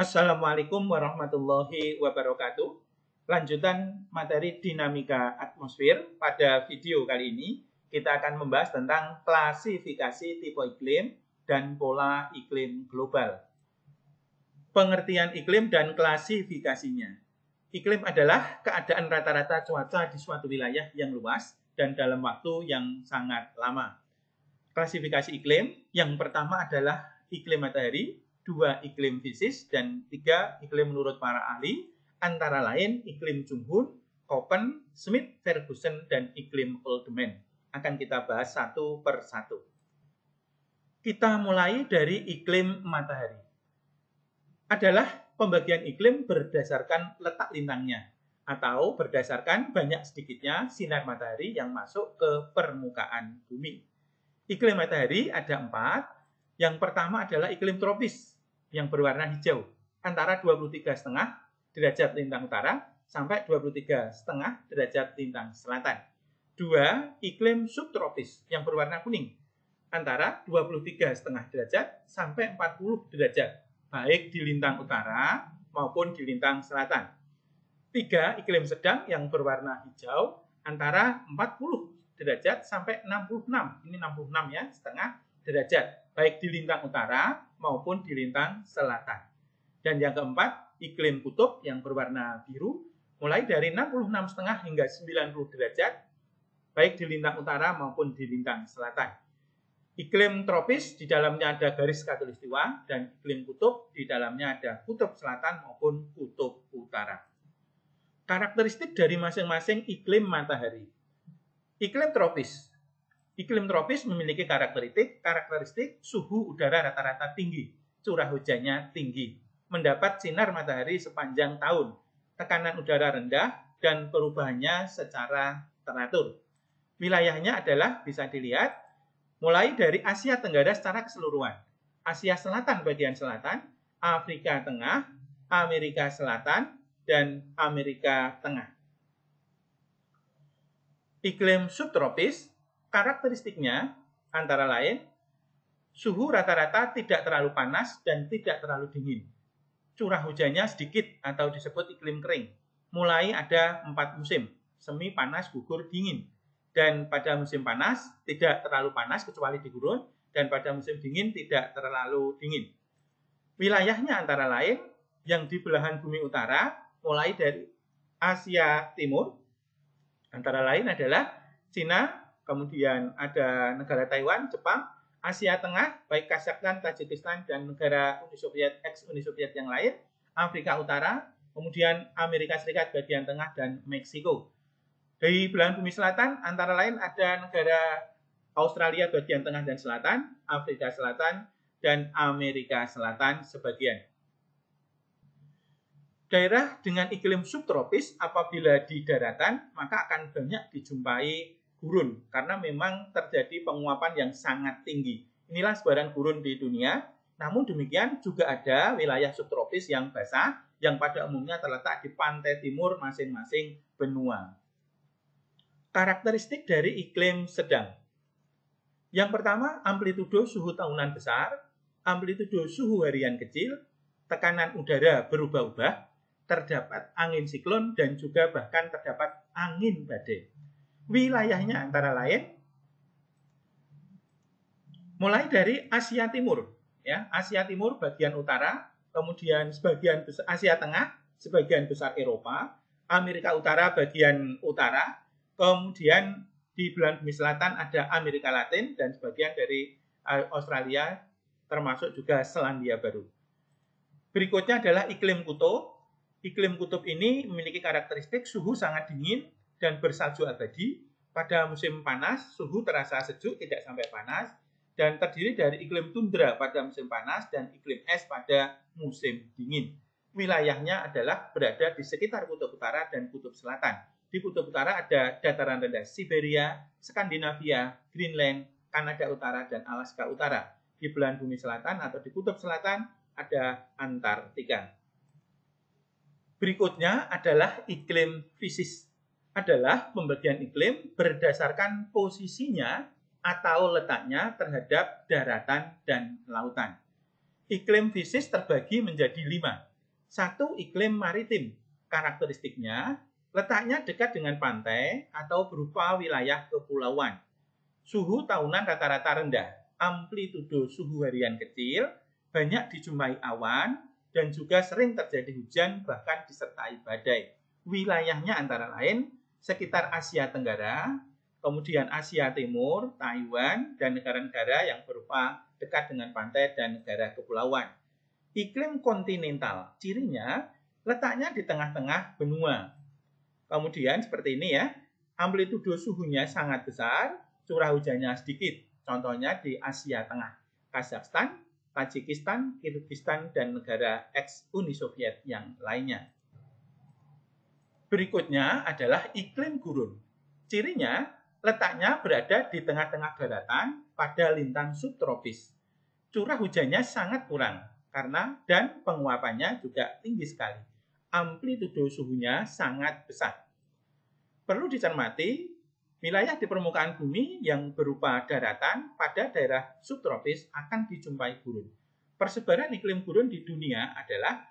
Assalamualaikum warahmatullahi wabarakatuh. Lanjutan materi dinamika atmosfer. Pada video kali ini, kita akan membahas tentang klasifikasi tipe iklim dan pola iklim global. Pengertian iklim dan klasifikasinya. Iklim adalah keadaan rata-rata cuaca di suatu wilayah yang luas dan dalam waktu yang sangat lama. Klasifikasi iklim, yang pertama adalah iklim matahari, 2 iklim fisis, dan 3 iklim menurut para ahli, antara lain iklim Junghun, Köppen, Schmidt, Ferguson, dan iklim Oldman. Akan kita bahas satu per satu. Kita mulai dari iklim matahari. Adalah pembagian iklim berdasarkan letak lintangnya, atau berdasarkan banyak sedikitnya sinar matahari yang masuk ke permukaan bumi. Iklim matahari ada 4. Yang pertama adalah iklim tropis yang berwarna hijau, antara 23,5 derajat lintang utara sampai 23,5 derajat lintang selatan. 2. Iklim subtropis yang berwarna kuning, antara 23,5 derajat sampai 40 derajat, baik di lintang utara maupun di lintang selatan. 3. Iklim sedang yang berwarna hijau, antara 40 derajat sampai 66. Ini 66 ya, setengah derajat, baik di lintang utara maupun di lintang selatan. Dan yang keempat, iklim kutub yang berwarna biru, mulai dari 66,5 hingga 90 derajat, baik di lintang utara maupun di lintang selatan. Iklim tropis di dalamnya ada garis khatulistiwa, dan iklim kutub di dalamnya ada kutub selatan maupun kutub utara. Karakteristik dari masing-masing iklim matahari. Iklim tropis. Iklim tropis memiliki karakteristik suhu udara rata-rata tinggi, curah hujannya tinggi, mendapat sinar matahari sepanjang tahun, tekanan udara rendah, dan perubahannya secara teratur. Wilayahnya adalah, bisa dilihat, mulai dari Asia Tenggara secara keseluruhan, Asia Selatan bagian selatan, Afrika Tengah, Amerika Selatan, dan Amerika Tengah. Iklim subtropis, karakteristiknya antara lain, suhu rata-rata tidak terlalu panas dan tidak terlalu dingin. Curah hujannya sedikit atau disebut iklim kering. Mulai ada 4 musim, semi, panas, gugur, dingin. Dan pada musim panas tidak terlalu panas kecuali di gurun, dan pada musim dingin tidak terlalu dingin. Wilayahnya antara lain yang di belahan bumi utara, mulai dari Asia Timur, antara lain adalah Cina, kemudian ada negara Taiwan, Jepang, Asia Tengah, baik Kazakhstan, Tajikistan, dan negara Uni Soviet, ex-Uni Soviet yang lain, Afrika Utara, kemudian Amerika Serikat bagian tengah, dan Meksiko. Di belahan bumi selatan, antara lain ada negara Australia bagian tengah dan selatan, Afrika Selatan, dan Amerika Selatan sebagian. Daerah dengan iklim subtropis apabila di daratan, maka akan banyak dijumpai gurun, karena memang terjadi penguapan yang sangat tinggi. Inilah sebaran gurun di dunia. Namun demikian juga ada wilayah subtropis yang basah, yang pada umumnya terletak di pantai timur masing-masing benua. Karakteristik dari iklim sedang. Yang pertama, amplitudo suhu tahunan besar, amplitudo suhu harian kecil, tekanan udara berubah-ubah, terdapat angin siklon, dan juga bahkan terdapat angin badai. Wilayahnya antara lain mulai dari Asia Timur, ya, Asia Timur bagian utara, kemudian sebagian besar Asia Tengah, sebagian besar Eropa, Amerika Utara bagian utara, kemudian di belahan bumi selatan ada Amerika Latin, dan sebagian dari Australia, termasuk juga Selandia Baru. Berikutnya adalah iklim kutub. Iklim kutub ini memiliki karakteristik suhu sangat dingin dan bersalju abadi. Pada musim panas, suhu terasa sejuk, tidak sampai panas, dan terdiri dari iklim tundra pada musim panas dan iklim es pada musim dingin. Wilayahnya adalah berada di sekitar kutub utara dan kutub selatan. Di kutub utara ada dataran rendah Siberia, Skandinavia, Greenland, Kanada Utara, dan Alaska Utara. Di belahan bumi selatan atau di kutub selatan ada Antartika. Berikutnya adalah iklim fisis. Adalah pembagian iklim berdasarkan posisinya atau letaknya terhadap daratan dan lautan. Iklim fisis terbagi menjadi 5. Satu, iklim maritim. Karakteristiknya, letaknya dekat dengan pantai atau berupa wilayah kepulauan. Suhu tahunan rata-rata rendah, amplitudo suhu harian kecil, banyak dijumpai awan, dan juga sering terjadi hujan bahkan disertai badai. Wilayahnya antara lain sekitar Asia Tenggara, kemudian Asia Timur, Taiwan, dan negara-negara yang berupa dekat dengan pantai dan negara kepulauan. Iklim kontinental, cirinya letaknya di tengah-tengah benua. Kemudian seperti ini ya, amplitudo suhunya sangat besar, curah hujannya sedikit. Contohnya di Asia Tengah, Kazakhstan, Tajikistan, Kirgistan, dan negara ex-Uni Soviet yang lainnya. Berikutnya adalah iklim gurun. Cirinya, letaknya berada di tengah-tengah daratan pada lintang subtropis. Curah hujannya sangat kurang dan penguapannya juga tinggi sekali. Amplitudo suhunya sangat besar. Perlu dicermati, wilayah di permukaan bumi yang berupa daratan pada daerah subtropis akan dijumpai gurun. Persebaran iklim gurun di dunia adalah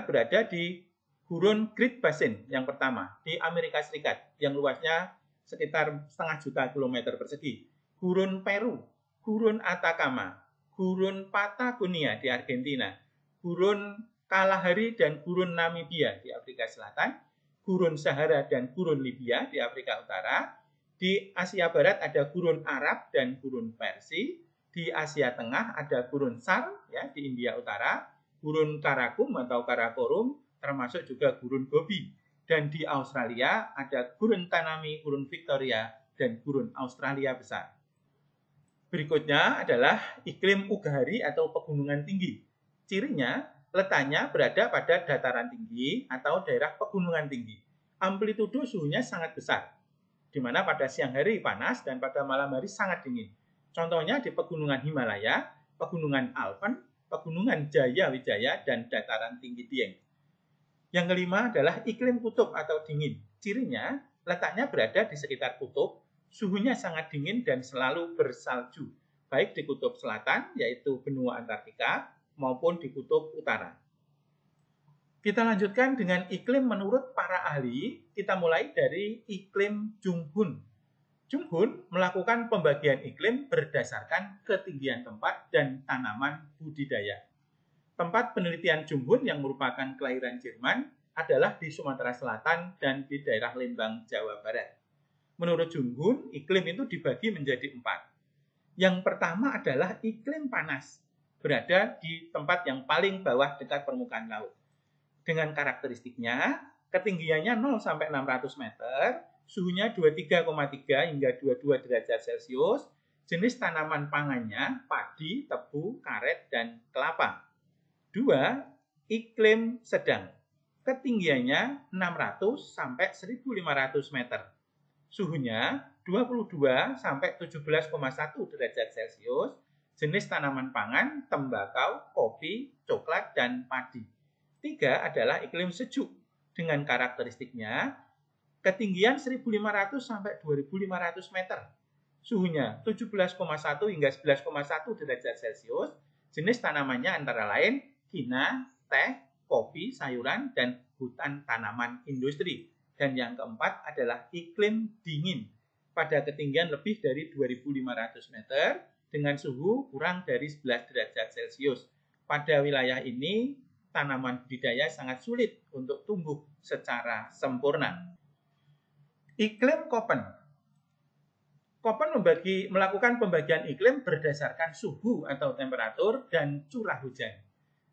berada di gurun Great Basin yang pertama di Amerika Serikat yang luasnya sekitar 0,5 juta kilometer persegi. Gurun Peru, gurun Atacama, gurun Patagonia di Argentina, gurun Kalahari dan gurun Namibia di Afrika Selatan, gurun Sahara dan gurun Libya di Afrika Utara. Di Asia Barat ada gurun Arab dan gurun Persia. Di Asia Tengah ada gurun Sar ya, di India Utara, gurun Karakum atau Karakorum, termasuk juga gurun Gobi. Dan di Australia ada gurun Tanami, gurun Victoria, dan gurun Australia Besar. Berikutnya adalah iklim Ugahari atau pegunungan tinggi. Cirinya, letaknya berada pada dataran tinggi atau daerah pegunungan tinggi. Amplitudo suhunya sangat besar, di mana pada siang hari panas dan pada malam hari sangat dingin. Contohnya di pegunungan Himalaya, pegunungan Alpen, pegunungan Jaya Wijaya, dan dataran tinggi Dieng. Yang kelima adalah iklim kutub atau dingin. Cirinya, letaknya berada di sekitar kutub, suhunya sangat dingin dan selalu bersalju, baik di kutub selatan, yaitu benua Antartika, maupun di kutub utara. Kita lanjutkan dengan iklim menurut para ahli. Kita mulai dari iklim Junghun. Junghun melakukan pembagian iklim berdasarkan ketinggian tempat dan tanaman budidaya. Tempat penelitian Junghun yang merupakan kelahiran Jerman adalah di Sumatera Selatan dan di daerah Lembang, Jawa Barat. Menurut Junghun, iklim itu dibagi menjadi 4. Yang pertama adalah iklim panas, berada di tempat yang paling bawah dekat permukaan laut. Dengan karakteristiknya, ketinggiannya 0 sampai 600 meter, suhunya 23,3 hingga 22 derajat Celcius, jenis tanaman pangannya padi, tebu, karet, dan kelapa. 2. Iklim sedang, ketinggiannya 600 sampai 1.500 meter. Suhunya 22 sampai 17,1 derajat Celcius, jenis tanaman pangan, tembakau, kopi, coklat, dan padi. 3 adalah iklim sejuk dengan karakteristiknya ketinggian 1.500 sampai 2.500 meter. Suhunya 17,1 hingga 11,1 derajat Celcius, jenis tanamannya antara lain kina, teh, kopi, sayuran, dan hutan tanaman industri. Dan yang keempat adalah iklim dingin pada ketinggian lebih dari 2.500 meter dengan suhu kurang dari 11 derajat Celcius. Pada wilayah ini, tanaman budidaya sangat sulit untuk tumbuh secara sempurna. Iklim Köppen. Köppen melakukan pembagian iklim berdasarkan suhu atau temperatur dan curah hujan.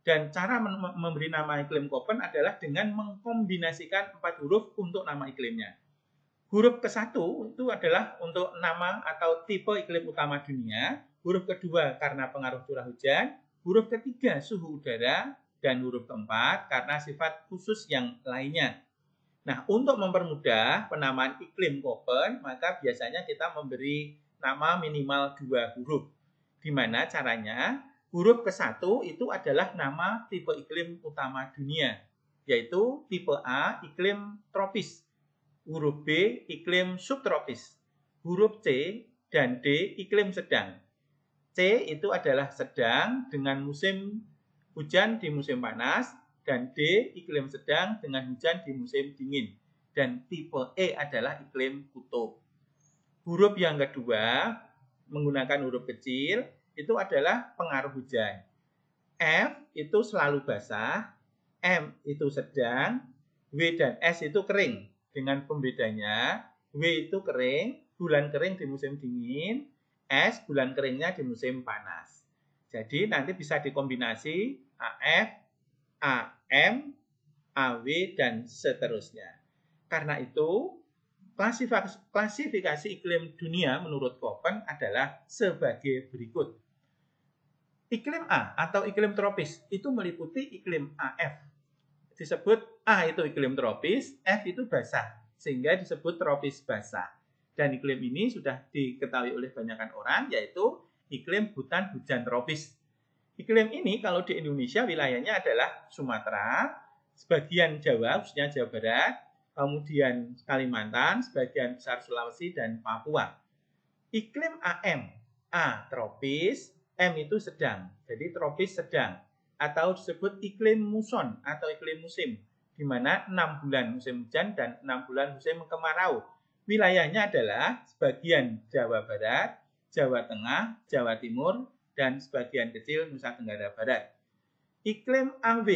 Dan cara memberi nama iklim Köppen adalah dengan mengkombinasikan 4 huruf untuk nama iklimnya. Huruf ke-1 itu adalah untuk nama atau tipe iklim utama dunia. Huruf kedua karena pengaruh curah hujan. Huruf ketiga suhu udara. Dan huruf keempat karena sifat khusus yang lainnya. Nah, untuk mempermudah penamaan iklim Köppen, maka biasanya kita memberi nama minimal 2 huruf. Di mana caranya? Huruf ke-1 itu adalah nama tipe iklim utama dunia, yaitu tipe A, iklim tropis. Huruf B, iklim subtropis. Huruf C dan D, iklim sedang. C itu adalah sedang dengan musim hujan di musim panas. dan D iklim sedang dengan hujan di musim dingin. Dan tipe E adalah iklim kutub. Huruf yang kedua menggunakan huruf kecil itu adalah pengaruh hujan. F itu selalu basah, M itu sedang, W dan S itu kering. Dengan pembedanya, W itu kering, bulan kering di musim dingin, S bulan keringnya di musim panas. Jadi nanti bisa dikombinasi AF, AM, AW, dan seterusnya. Karena itu, klasifikasi iklim dunia menurut Köppen adalah sebagai berikut. Iklim A atau iklim tropis itu meliputi iklim AF. Disebut A itu iklim tropis, F itu basah, sehingga disebut tropis basah. Dan iklim ini sudah diketahui oleh kebanyakan orang, yaitu iklim hutan hujan tropis. Iklim ini kalau di Indonesia wilayahnya adalah Sumatera, sebagian Jawa, khususnya Jawa Barat, kemudian Kalimantan, sebagian besar Sulawesi, dan Papua. Iklim AM, A tropis, M itu sedang, jadi tropis sedang, atau disebut iklim muson atau iklim musim, di mana 6 bulan musim hujan dan 6 bulan musim kemarau. Wilayahnya adalah sebagian Jawa Barat, Jawa Tengah, Jawa Timur, dan sebagian kecil Nusa Tenggara Barat. Iklim AW,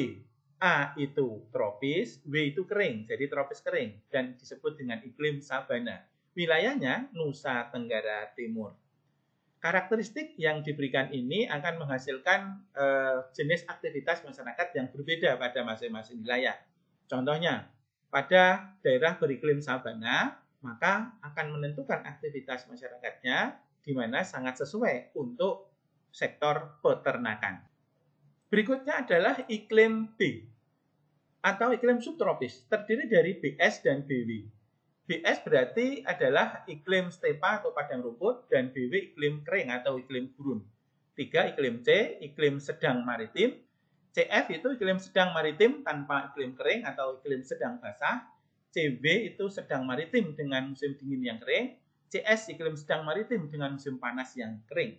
A itu tropis, W itu kering, jadi tropis kering, dan disebut dengan iklim sabana. Wilayahnya Nusa Tenggara Timur. Karakteristik yang diberikan ini akan menghasilkan jenis aktivitas masyarakat yang berbeda pada masing-masing wilayah. Contohnya, pada daerah beriklim sabana, maka akan menentukan aktivitas masyarakatnya di mana sangat sesuai untuk sektor peternakan. Berikutnya adalah iklim B atau iklim subtropis, terdiri dari BS dan BW. BS berarti adalah iklim stepa atau padang rumput, dan BW iklim kering atau iklim gurun. 3 iklim C, iklim sedang maritim. CF itu iklim sedang maritim tanpa iklim kering atau iklim sedang basah. CB itu sedang maritim dengan musim dingin yang kering. CS iklim sedang maritim dengan musim panas yang kering.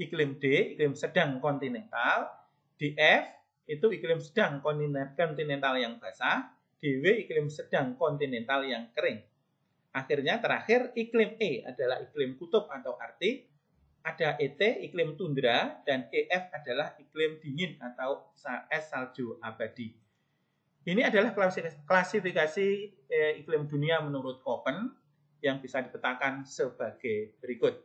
Iklim D iklim sedang kontinental. DF itu iklim sedang kontinental yang basah. DW iklim sedang kontinental yang kering. Akhirnya terakhir iklim E adalah iklim kutub atau Arktik, ada ET iklim tundra, dan EF adalah iklim dingin atau es salju abadi. Ini adalah klasifikasi iklim dunia menurut Köppen yang bisa dipetakan sebagai berikut.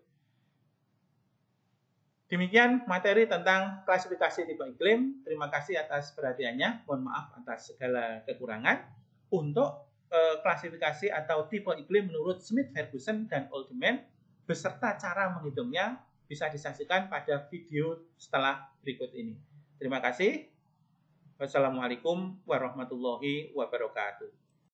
Demikian materi tentang klasifikasi tipe iklim. Terima kasih atas perhatiannya. Mohon maaf atas segala kekurangan. Untuk klasifikasi atau tipe iklim menurut Smith, Ferguson, dan Oldman beserta cara menghitungnya bisa disaksikan pada video setelah berikut ini. Terima kasih. Wassalamualaikum warahmatullahi wabarakatuh.